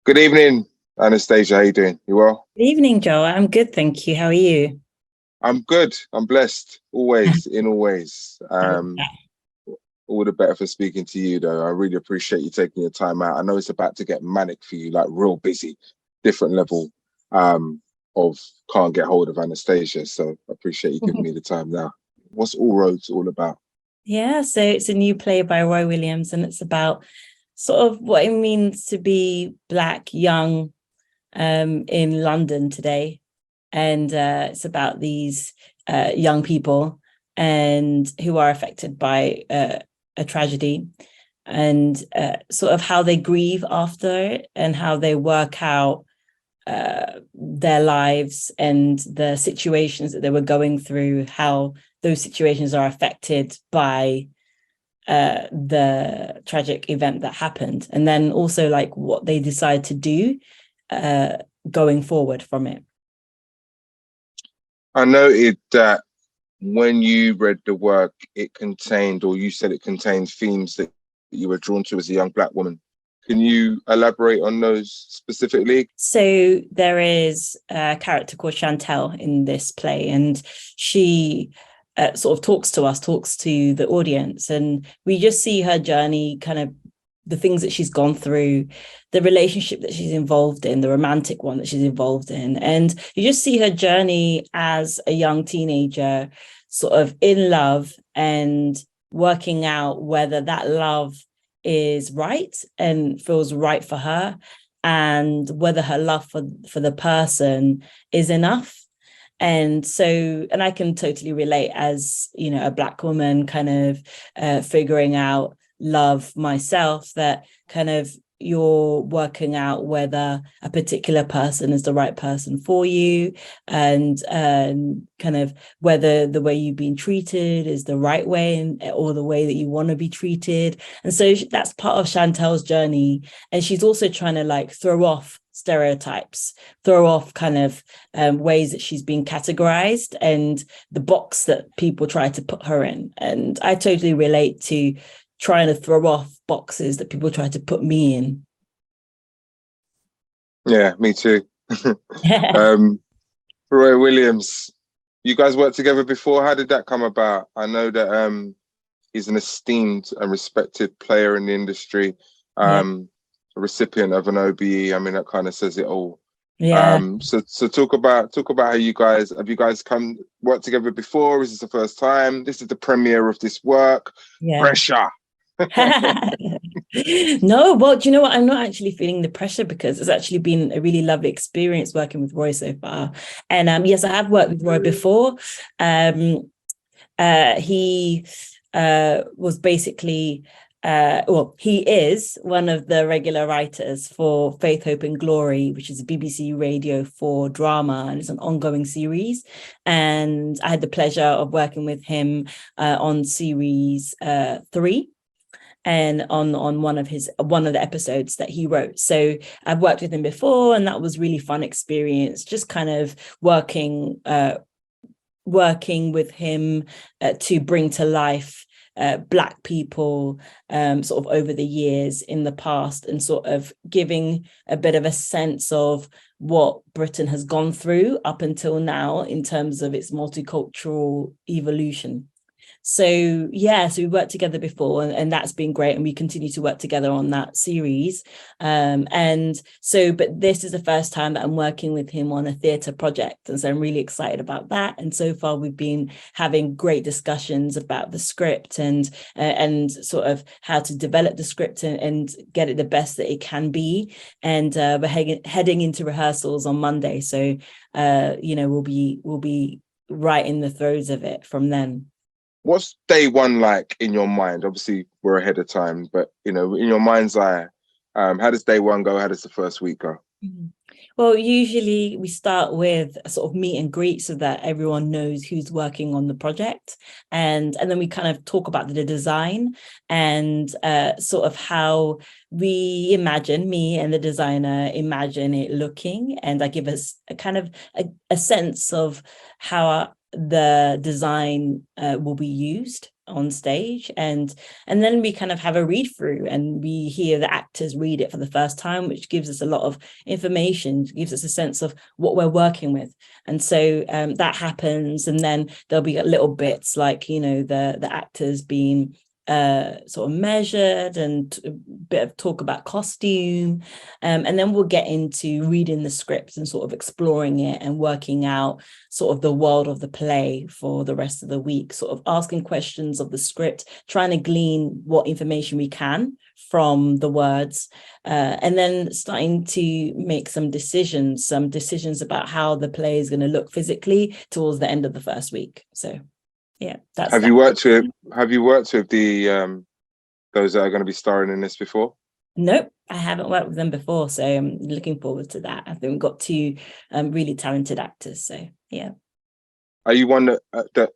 Good evening, Anastasia. How you doing? You well? Good evening, Joel. I'm good, thank you. How are you? I'm good. I'm blessed. Always, in all ways. All the better for speaking to you, though. I really appreciate you taking your time out. I know it's about to get manic for you, like real busy, different level of can't get hold of Anastasia. So I appreciate you giving me the time now. What's All Roads all about? Yeah, so it's a new play by Roy Williams, and it's about sort of what it means to be Black, young, in London today. And it's about these young people and who are affected by a tragedy, and sort of how they grieve after it and how they work out their lives and the situations that they were going through, how those situations are affected by the tragic event that happened, and then also like what they decide to do going forward from it. I noted that when you read the work, it contained, or you said it contained themes that you were drawn to as a young Black woman. Can you elaborate on those specifically? So there is a character called Chantel in this play, and she sort of talks to the audience, and we just see her journey, kind of the things that she's gone through, the relationship that she's involved in, the romantic one that she's involved in. And you just see her journey as a young teenager, sort of in love and working out whether that love is right and feels right for her, and whether her love for the person is enough. And so, and I can totally relate as, you know, a Black woman kind of figuring out love myself, that kind of you're working out whether a particular person is the right person for you, and kind of whether the way you've been treated is the right way, or the way that you want to be treated. And so that's part of Chantel's journey. And she's also trying to like throw off stereotypes, throw off kind of ways that she's been categorized and the box that people try to put her in. And I totally relate to trying to throw off boxes that people try to put me in. Yeah, me too. Roy Williams, you guys worked together before. How did that come about? I know that he's an esteemed and respected player in the industry, a recipient of an OBE. I mean, that kind of says it all. Yeah. So talk about how you guys come work together before? Is this the first time? This is the premiere of this work. Yeah. Pressure. No, well, do you know what? I'm not actually feeling the pressure, because it's actually been a really lovely experience working with Roy so far. And yes, I have worked with Roy before. He was basically he is one of the regular writers for Faith, Hope and Glory, which is a BBC Radio 4 drama, and it's an ongoing series. And I had the pleasure of working with him on series 3, and on one of the episodes that he wrote. So I've worked with him before, and that was really fun experience, just kind of working with him to bring to life Black people sort of over the years in the past, and sort of giving a bit of a sense of what Britain has gone through up until now in terms of its multicultural evolution. So yeah, so we worked together before, and that's been great, and we continue to work together on that series. And so, but this is the first time that I'm working with him on a theatre project, and so I'm really excited about that. And so far, we've been having great discussions about the script and sort of how to develop the script and get it the best that it can be. And we're heading into rehearsals on Monday, so you know, we'll be right in the throes of it from then. What's day one like in your mind? Obviously, we're ahead of time, but you know, in your mind's eye, how does day one go? How does the first week go? Well, usually we start with a sort of meet and greet so that everyone knows who's working on the project, and then we kind of talk about the design and sort of how we imagine, me and the designer imagine it looking, and I give us a kind of a sense of how the design will be used on stage, and then we kind of have a read through, and we hear the actors read it for the first time, which gives us a lot of information, gives us a sense of what we're working with. And so that happens, and then there'll be little bits like, you know, the actors being sort of measured, and a bit of talk about costume, and then we'll get into reading the script and sort of exploring it and working out sort of the world of the play for the rest of the week, sort of asking questions of the script, trying to glean what information we can from the words, and then starting to make some decisions about how the play is going to look physically towards the end of the first week. So yeah, that's Have you worked with the those that are going to be starring in this before? Nope, I haven't worked with them before, so I'm looking forward to that. I think we've got two really talented actors, so yeah. Are you one that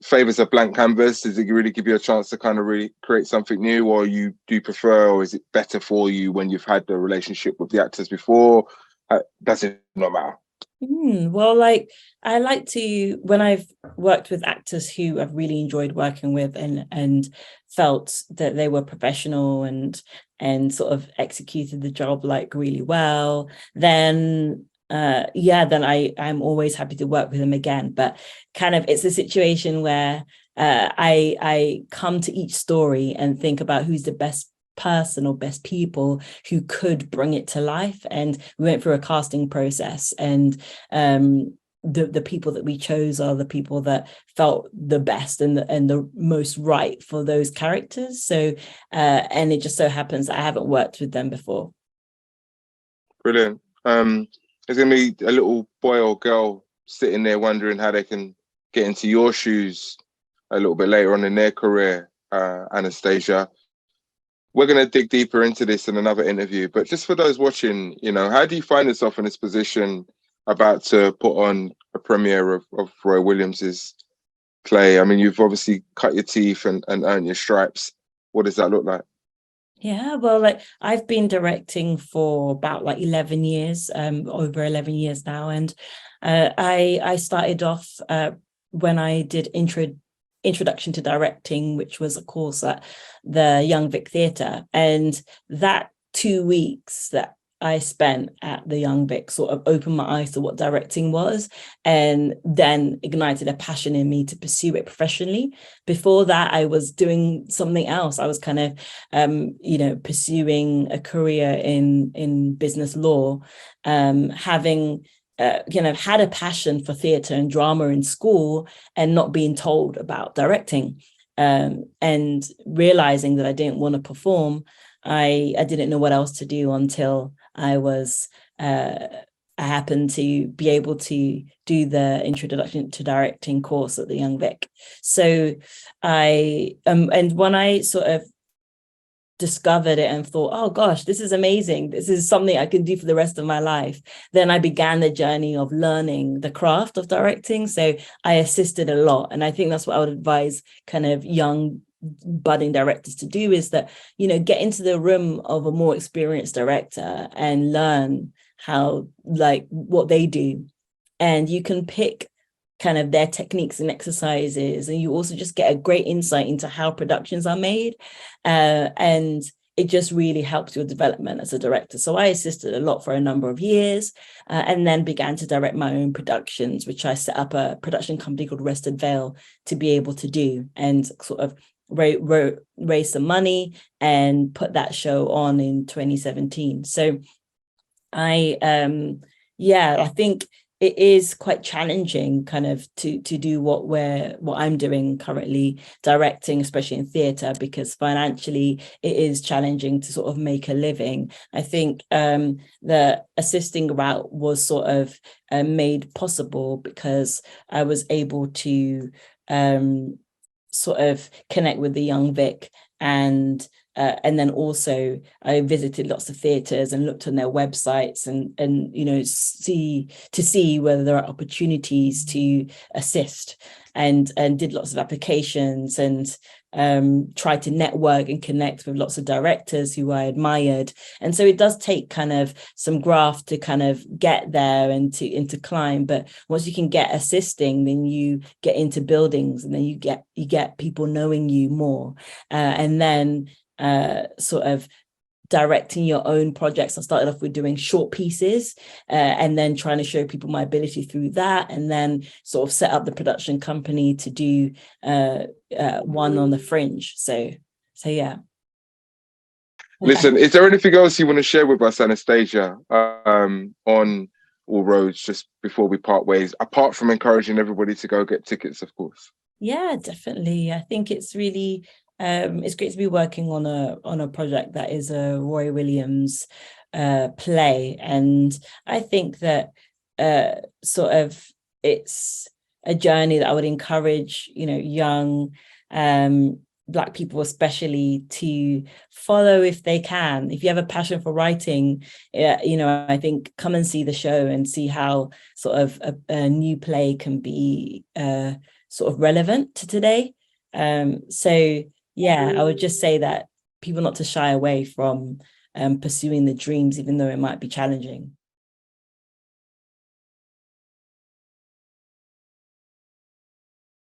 favors a blank canvas? Does it really give you a chance to kind of really create something new, or do you prefer, or is it better for you when you've had the relationship with the actors before? Does it not matter? Well, like, I like to, when I've worked with actors who I've really enjoyed working with and felt that they were professional and sort of executed the job like really well, then then I'm always happy to work with them again. But kind of it's a situation where I come to each story and think about who's the best person or best people who could bring it to life. And we went through a casting process, and the people that we chose are the people that felt the best and the most right for those characters. So and it just so happens I haven't worked with them before. Brilliant. There's gonna be a little boy or girl sitting there wondering how they can get into your shoes a little bit later on in their career, Anastasia. We're going to dig deeper into this in another interview, but just for those watching, you know, how do you find yourself in this position about to put on a premiere of Roy Williams's play? I mean, you've obviously cut your teeth and earned your stripes. What does that look like? Yeah, well, like, I've been directing for about like 11 years, over 11 years now. And I started off when I did Introduction to Directing, which was a course at the Young Vic Theatre, and that 2 weeks that I spent at the Young Vic sort of opened my eyes to what directing was, and then ignited a passion in me to pursue it professionally. Before that, I was doing something else. I was kind of pursuing a career in business law, having had a passion for theatre and drama in school and not being told about directing, and realizing that I didn't want to perform. I didn't know what else to do until I happened to be able to do the Introduction to Directing course at the Young Vic. So and when I sort of discovered it and thought, oh gosh, this is amazing, this is something I can do for the rest of my life, then I began the journey of learning the craft of directing. So I assisted a lot, and I think that's what I would advise kind of young budding directors to do, is that, you know, get into the room of a more experienced director and learn how, like, what they do, and you can pick kind of their techniques and exercises, and you also just get a great insight into how productions are made, and it just really helps your development as a director. So I assisted a lot for a number of years, and then began to direct my own productions, which I set up a production company called Rested Vale to be able to do, and sort of raise some money and put that show on in 2017. So I think it is quite challenging kind of to do what I'm doing currently, directing, especially in theatre, because financially it is challenging to sort of make a living. I think the assisting route was sort of made possible because I was able to sort of connect with the Young Vic, and then also I visited lots of theatres and looked on their websites and you know, see whether there are opportunities to assist, and did lots of applications, and tried to network and connect with lots of directors who I admired. And so it does take kind of some graft to kind of get there and to climb. But once you can get assisting, then you get into buildings, and then you get people knowing you more. And then sort of directing your own projects. I started off with doing short pieces and then trying to show people my ability through that, and then sort of set up the production company to do one on the Fringe. So yeah. Listen, is there anything else you want to share with us, Anastasia, on All Roads, just before we part ways, apart from encouraging everybody to go get tickets, of course? Yeah, definitely. I think it's really it's great to be working on a project that is a Roy Williams play, and I think that sort of it's a journey that I would encourage, young Black people especially to follow if they can. If you have a passion for writing, I think come and see the show and see how sort of a new play can be sort of relevant to today. So yeah, I would just say that people not to shy away from pursuing the dreams, even though it might be challenging.